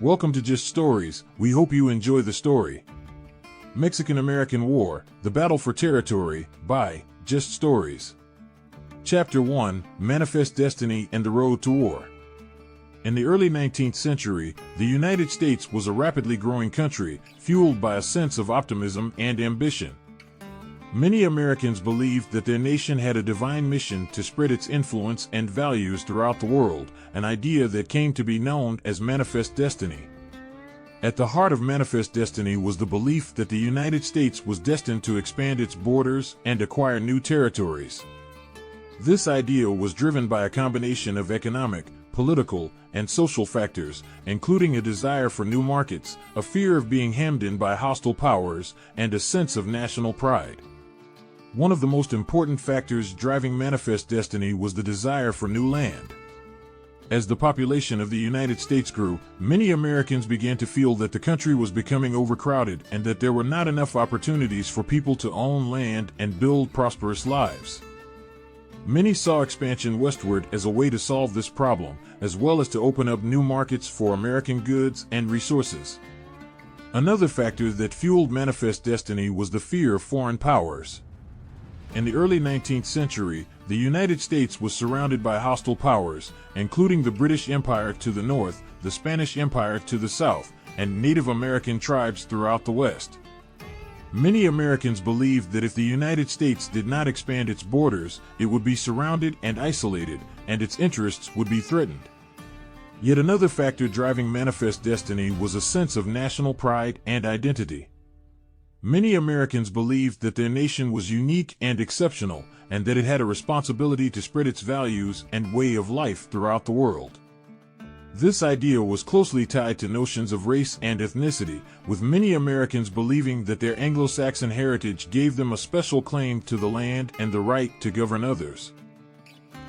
Welcome to Just Stories. We hope you enjoy the story. Mexican-American War, The Battle for Territory, by Just Stories. Chapter 1, Manifest Destiny and the Road to War. In the early 19th century, the United States was a rapidly growing country, fueled by a sense of optimism and ambition. Many Americans believed that their nation had a divine mission to spread its influence and values throughout the world, an idea that came to be known as manifest destiny. At the heart of manifest destiny was the belief that the United States was destined to expand its borders and acquire new territories. This idea was driven by a combination of economic, political, and social factors, including a desire for new markets, a fear of being hemmed in by hostile powers, and a sense of national pride. One of the most important factors driving manifest destiny was the desire for new land. As the population of the United States grew, many Americans began to feel that the country was becoming overcrowded and that there were not enough opportunities for people to own land and build prosperous lives. Many saw expansion westward as a way to solve this problem, as well as to open up new markets for American goods and resources. Another factor that fueled manifest destiny was the fear of foreign powers. In the early 19th century, the United States was surrounded by hostile powers, including the British Empire to the north, the Spanish Empire to the south, and Native American tribes throughout the West. Many Americans believed that if the United States did not expand its borders, it would be surrounded and isolated, and its interests would be threatened. Yet another factor driving manifest destiny was a sense of national pride and identity. Many Americans believed that their nation was unique and exceptional, and that it had a responsibility to spread its values and way of life throughout the world. This idea was closely tied to notions of race and ethnicity, with many Americans believing that their Anglo-Saxon heritage gave them a special claim to the land and the right to govern others.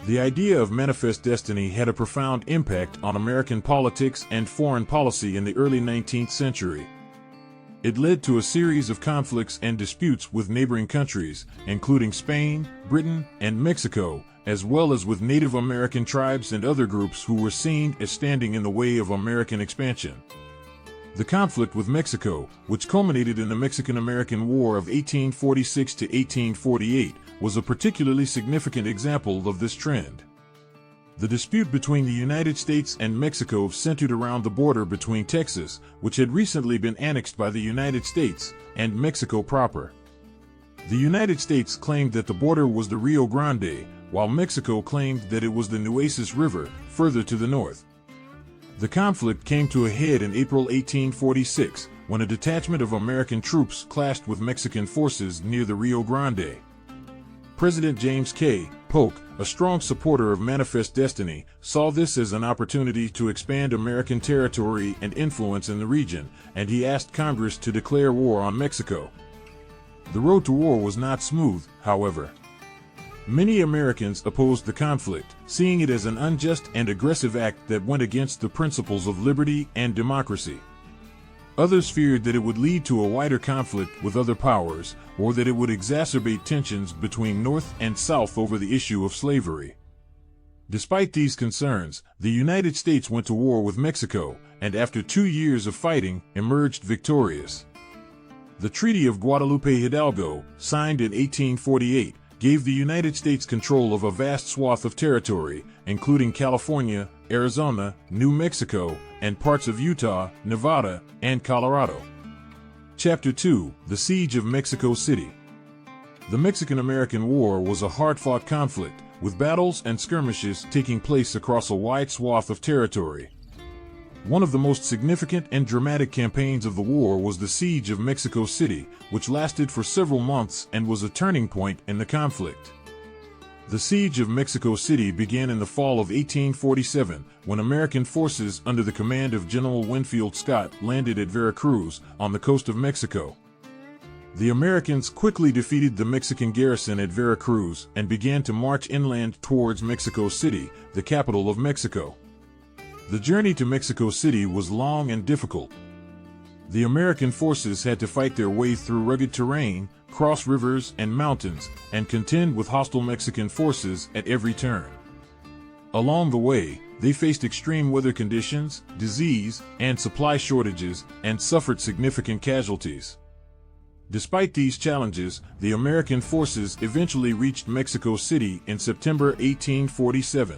The idea of manifest destiny had a profound impact on American politics and foreign policy in the early 19th century. It led to a series of conflicts and disputes with neighboring countries, including Spain, Britain, and Mexico, as well as with Native American tribes and other groups who were seen as standing in the way of American expansion. The conflict with Mexico, which culminated in the Mexican-American War of 1846 to 1848, was a particularly significant example of this trend. The dispute between the United States and Mexico centered around the border between Texas, which had recently been annexed by the United States, and Mexico proper. The United States claimed that the border was the Rio Grande, while Mexico claimed that it was the Nueces River, further to the north. The conflict came to a head in April 1846, when a detachment of American troops clashed with Mexican forces near the Rio Grande. President James K. Polk, a strong supporter of manifest destiny, saw this as an opportunity to expand American territory and influence in the region, and he asked Congress to declare war on Mexico. The road to war was not smooth, however. Many Americans opposed the conflict, seeing it as an unjust and aggressive act that went against the principles of liberty and democracy. Others feared that it would lead to a wider conflict with other powers, or that it would exacerbate tensions between North and South over the issue of slavery. Despite these concerns, the United States went to war with Mexico, and after 2 years of fighting, emerged victorious. The Treaty of Guadalupe Hidalgo, signed in 1848, gave the United States control of a vast swath of territory, including California, Arizona, New Mexico, and parts of Utah, Nevada, and Colorado. Chapter 2, The Siege of Mexico City. The Mexican-American War was a hard-fought conflict, with battles and skirmishes taking place across a wide swath of territory. One of the most significant and dramatic campaigns of the war was the Siege of Mexico City, which lasted for several months and was a turning point in the conflict. The Siege of Mexico City began in the fall of 1847, when American forces under the command of General Winfield Scott landed at Veracruz, on the coast of Mexico. The Americans quickly defeated the Mexican garrison at Veracruz and began to march inland towards Mexico City, the capital of Mexico. The journey to Mexico City was long and difficult. The American forces had to fight their way through rugged terrain, cross rivers and mountains, and contend with hostile Mexican forces at every turn. Along the way, they faced extreme weather conditions, disease, and supply shortages, and suffered significant casualties. Despite these challenges, the American forces eventually reached Mexico City in September 1847.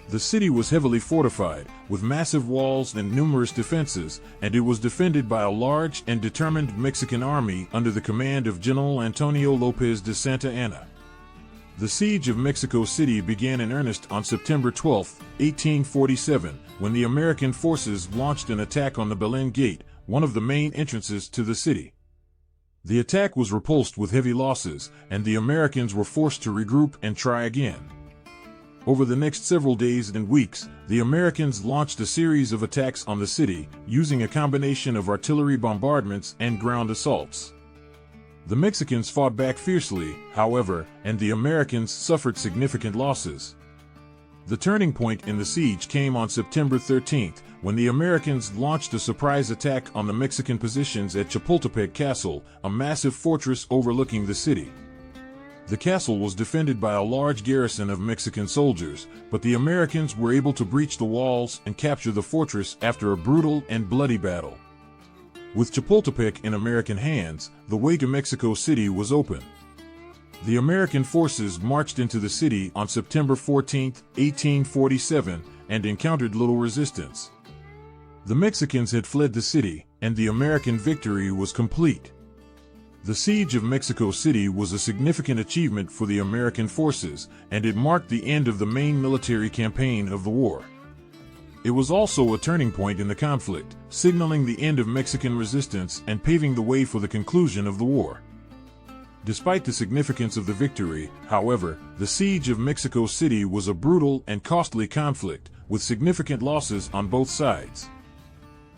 The city was heavily fortified, with massive walls and numerous defenses, and it was defended by a large and determined Mexican army under the command of General Antonio López de Santa Anna. The siege of Mexico City began in earnest on September 12, 1847, when the American forces launched an attack on the Belen Gate, one of the main entrances to the city. The attack was repulsed with heavy losses, and the Americans were forced to regroup and try again. Over the next several days and weeks, the Americans launched a series of attacks on the city, using a combination of artillery bombardments and ground assaults. The Mexicans fought back fiercely, however, and the Americans suffered significant losses. The turning point in the siege came on September 13, when the Americans launched a surprise attack on the Mexican positions at Chapultepec Castle, a massive fortress overlooking the city. The castle was defended by a large garrison of Mexican soldiers, but the Americans were able to breach the walls and capture the fortress after a brutal and bloody battle. With Chapultepec in American hands, the way to Mexico City was open. The American forces marched into the city on September 14, 1847, and encountered little resistance. The Mexicans had fled the city, and the American victory was complete. The siege of Mexico City was a significant achievement for the American forces, and it marked the end of the main military campaign of the war. It was also a turning point in the conflict, signaling the end of Mexican resistance and paving the way for the conclusion of the war. Despite the significance of the victory, however, the siege of Mexico City was a brutal and costly conflict, with significant losses on both sides.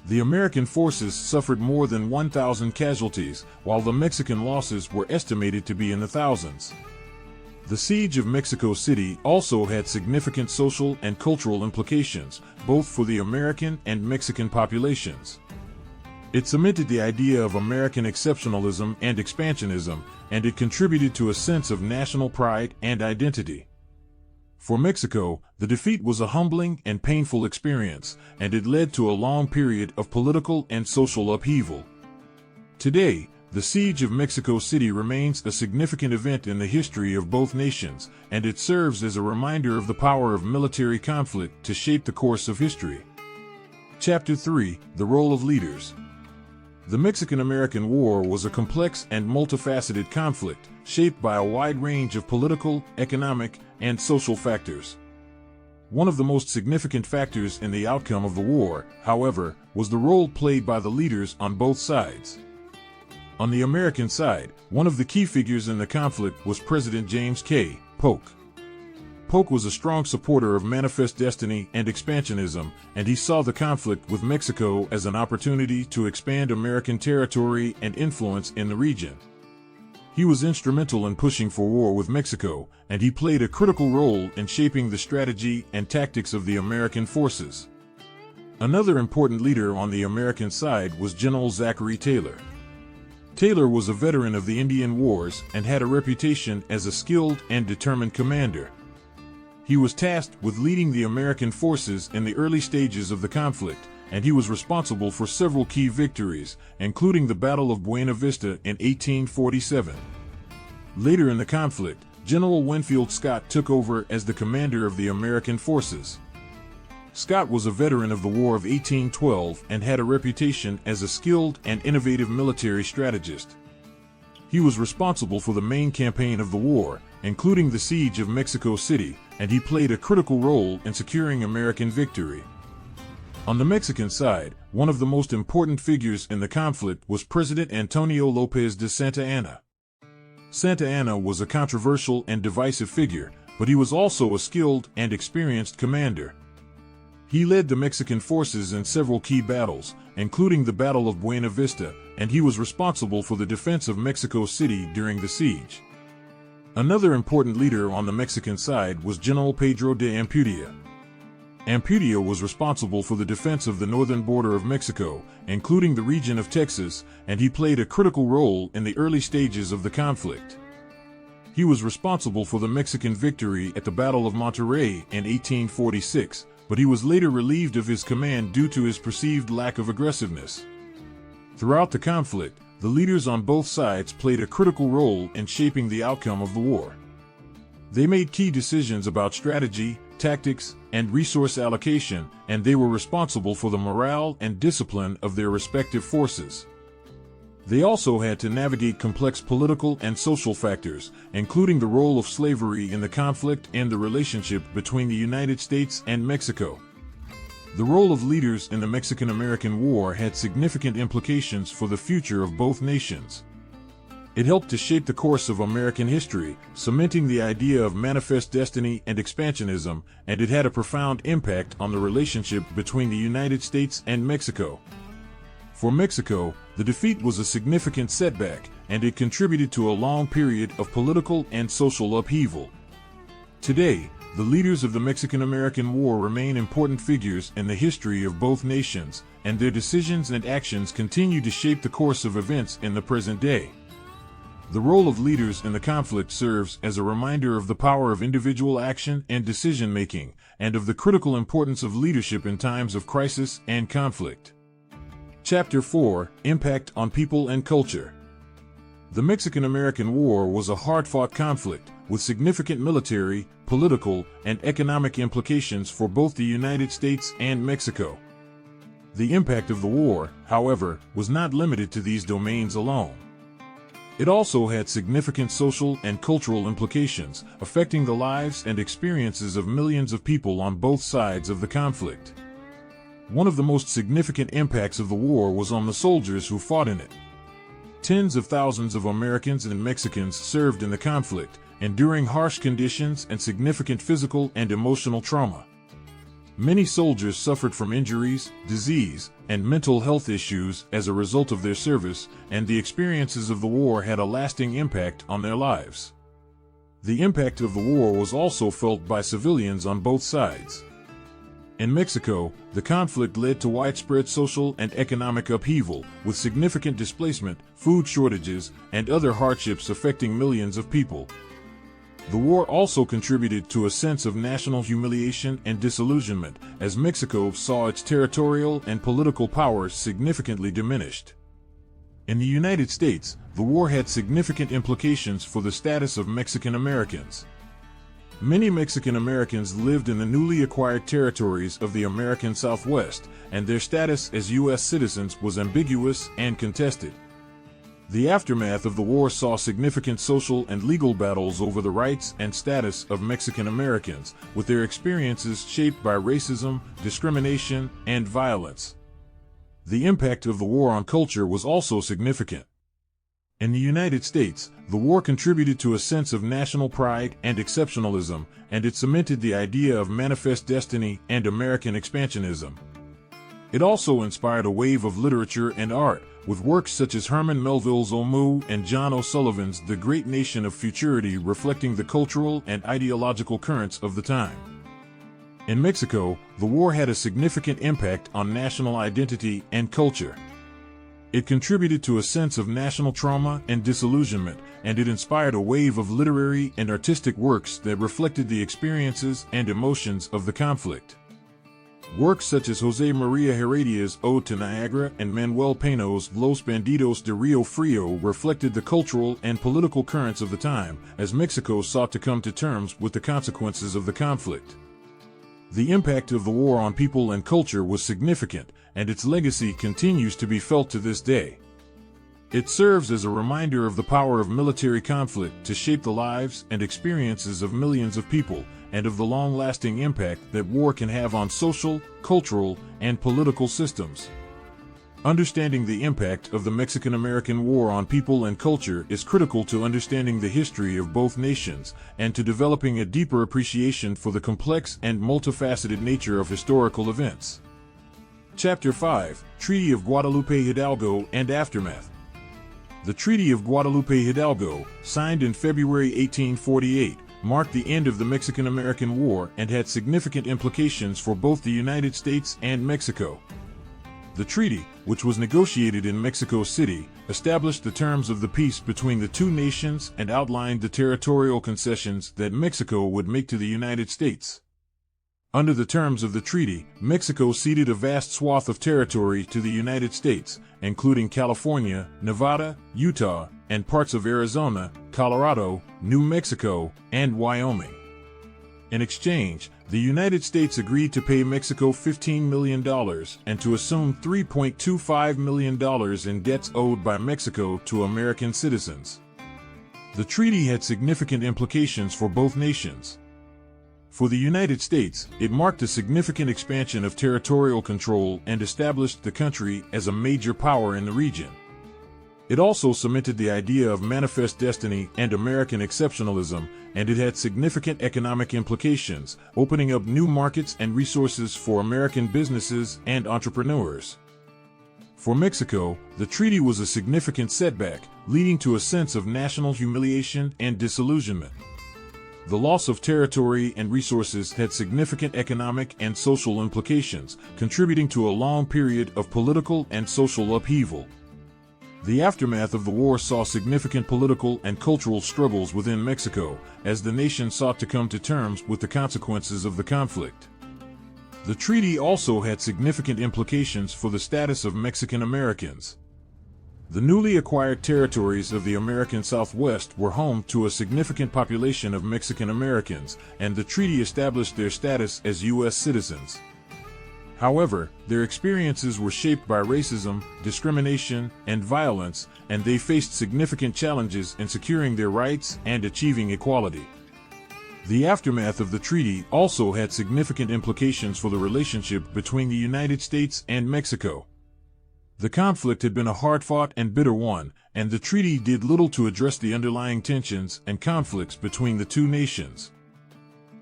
The American forces suffered more than 1,000 casualties, while the Mexican losses were estimated to be in the thousands. The siege of Mexico City also had significant social and cultural implications, both for the American and Mexican populations. It cemented the idea of American exceptionalism and expansionism, and it contributed to a sense of national pride and identity. For Mexico, the defeat was a humbling and painful experience, and it led to a long period of political and social upheaval. Today, the siege of Mexico City remains a significant event in the history of both nations, and it serves as a reminder of the power of military conflict to shape the course of history. Chapter 3: The Role of Leaders. The Mexican-American War was a complex and multifaceted conflict, shaped by a wide range of political, economic, and social factors. One of the most significant factors in the outcome of the war, however, was the role played by the leaders on both sides. On the American side, one of the key figures in the conflict was President James K. Polk. Polk was a strong supporter of manifest destiny and expansionism, and he saw the conflict with Mexico as an opportunity to expand American territory and influence in the region. He was instrumental in pushing for war with Mexico, and he played a critical role in shaping the strategy and tactics of the American forces. Another important leader on the American side was General Zachary Taylor. Taylor was a veteran of the Indian Wars and had a reputation as a skilled and determined commander. He was tasked with leading the American forces in the early stages of the conflict, and he was responsible for several key victories, including the Battle of Buena Vista in 1847. Later in the conflict, General Winfield Scott took over as the commander of the American forces. Scott was a veteran of the War of 1812 and had a reputation as a skilled and innovative military strategist. He was responsible for the main campaign of the war, including the siege of Mexico City, and he played a critical role in securing American victory. On the Mexican side, one of the most important figures in the conflict was President Antonio López de Santa Anna. Santa Anna was a controversial and divisive figure, but he was also a skilled and experienced commander. He led the Mexican forces in several key battles, including the Battle of Buena Vista, and he was responsible for the defense of Mexico City during the siege. Another important leader on the Mexican side was General Pedro de Ampudia. Ampudia was responsible for the defense of the northern border of Mexico, including the region of Texas, and he played a critical role in the early stages of the conflict. He was responsible for the Mexican victory at the Battle of Monterrey in 1846, but he was later relieved of his command due to his perceived lack of aggressiveness. Throughout the conflict, the leaders on both sides played a critical role in shaping the outcome of the war. They made key decisions about strategy, tactics, and resource allocation, and they were responsible for the morale and discipline of their respective forces. They also had to navigate complex political and social factors, including the role of slavery in the conflict and the relationship between the United States and Mexico. The role of leaders in the Mexican-American War had significant implications for the future of both nations. It helped to shape the course of American history, cementing the idea of manifest destiny and expansionism, and it had a profound impact on the relationship between the United States and Mexico. For Mexico, the defeat was a significant setback, and it contributed to a long period of political and social upheaval. Today, the leaders of the Mexican-American War remain important figures in the history of both nations, and their decisions and actions continue to shape the course of events in the present day. The role of leaders in the conflict serves as a reminder of the power of individual action and decision-making, and of the critical importance of leadership in times of crisis and conflict. Chapter 4: Impact on People and Culture. The Mexican-American War was a hard-fought conflict, with significant military, political, and economic implications for both the United States and Mexico. The impact of the war, however, was not limited to these domains alone. It also had significant social and cultural implications, affecting the lives and experiences of millions of people on both sides of the conflict. One of the most significant impacts of the war was on the soldiers who fought in it. Tens of thousands of Americans and Mexicans served in the conflict, enduring harsh conditions and significant physical and emotional trauma. Many soldiers suffered from injuries, disease, and mental health issues as a result of their service, and the experiences of the war had a lasting impact on their lives. The impact of the war was also felt by civilians on both sides. In Mexico, the conflict led to widespread social and economic upheaval, with significant displacement, food shortages, and other hardships affecting millions of people. The war also contributed to a sense of national humiliation and disillusionment, as Mexico saw its territorial and political powers significantly diminished. In the United States, the war had significant implications for the status of Mexican Americans. Many Mexican Americans lived in the newly acquired territories of the American Southwest, and their status as U.S. citizens was ambiguous and contested. The aftermath of the war saw significant social and legal battles over the rights and status of Mexican Americans, with their experiences shaped by racism, discrimination, and violence. The impact of the war on culture was also significant. In the United States, the war contributed to a sense of national pride and exceptionalism, and it cemented the idea of manifest destiny and American expansionism. It also inspired a wave of literature and art, with works such as Herman Melville's Omoo and John O'Sullivan's The Great Nation of Futurity reflecting the cultural and ideological currents of the time. In Mexico, the war had a significant impact on national identity and culture. It contributed to a sense of national trauma and disillusionment, and it inspired a wave of literary and artistic works that reflected the experiences and emotions of the conflict. Works such as José María Heredia's Ode to Niagara and Manuel Peña's Los Bandidos de Rio Frio reflected the cultural and political currents of the time, as Mexico sought to come to terms with the consequences of the conflict. The impact of the war on people and culture was significant, and its legacy continues to be felt to this day. It serves as a reminder of the power of military conflict to shape the lives and experiences of millions of people, and of the long-lasting impact that war can have on social, cultural, and political systems. Understanding the impact of the Mexican-American War on people and culture is critical to understanding the history of both nations, and to developing a deeper appreciation for the complex and multifaceted nature of historical events. Chapter 5: Treaty of Guadalupe Hidalgo and Aftermath. The Treaty of Guadalupe Hidalgo, signed in February 1848, marked the end of the Mexican-American War and had significant implications for both the United States and Mexico. The treaty, which was negotiated in Mexico City, established the terms of the peace between the two nations and outlined the territorial concessions that Mexico would make to the United States. Under the terms of the treaty, Mexico ceded a vast swath of territory to the United States, including California, Nevada, Utah, and parts of Arizona, Colorado, New Mexico, and Wyoming. In exchange, the United States agreed to pay Mexico $15 million and to assume $3.25 million in debts owed by Mexico to American citizens. The treaty had significant implications for both nations. For the United States, it marked a significant expansion of territorial control and established the country as a major power in the region. It also cemented the idea of manifest destiny and American exceptionalism, and it had significant economic implications, opening up new markets and resources for American businesses and entrepreneurs. For Mexico, the treaty was a significant setback, leading to a sense of national humiliation and disillusionment. The loss of territory and resources had significant economic and social implications, contributing to a long period of political and social upheaval. The aftermath of the war saw significant political and cultural struggles within Mexico, as the nation sought to come to terms with the consequences of the conflict. The treaty also had significant implications for the status of Mexican Americans. The newly acquired territories of the American Southwest were home to a significant population of Mexican Americans, and the treaty established their status as U.S. citizens. However, their experiences were shaped by racism, discrimination, and violence, and they faced significant challenges in securing their rights and achieving equality. The aftermath of the treaty also had significant implications for the relationship between the United States and Mexico. The conflict had been a hard-fought and bitter one, and the treaty did little to address the underlying tensions and conflicts between the two nations.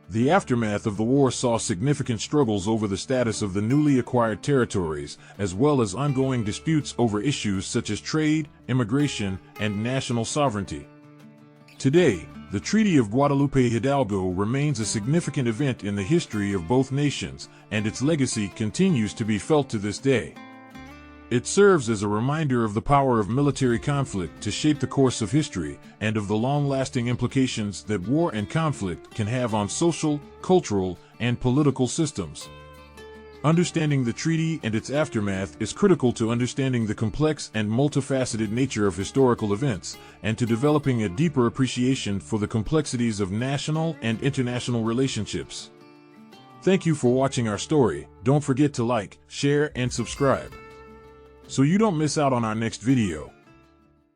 The aftermath of the war saw significant struggles over the status of the newly acquired territories, as well as ongoing disputes over issues such as trade, immigration, and national sovereignty. Today, the Treaty of Guadalupe Hidalgo remains a significant event in the history of both nations, and its legacy continues to be felt to this day. It serves as a reminder of the power of military conflict to shape the course of history, and of the long-lasting implications that war and conflict can have on social, cultural, and political systems. Understanding the treaty and its aftermath is critical to understanding the complex and multifaceted nature of historical events, and to developing a deeper appreciation for the complexities of national and international relationships. Thank you for watching our story. Don't forget to like, share, and subscribe, so you don't miss out on our next video.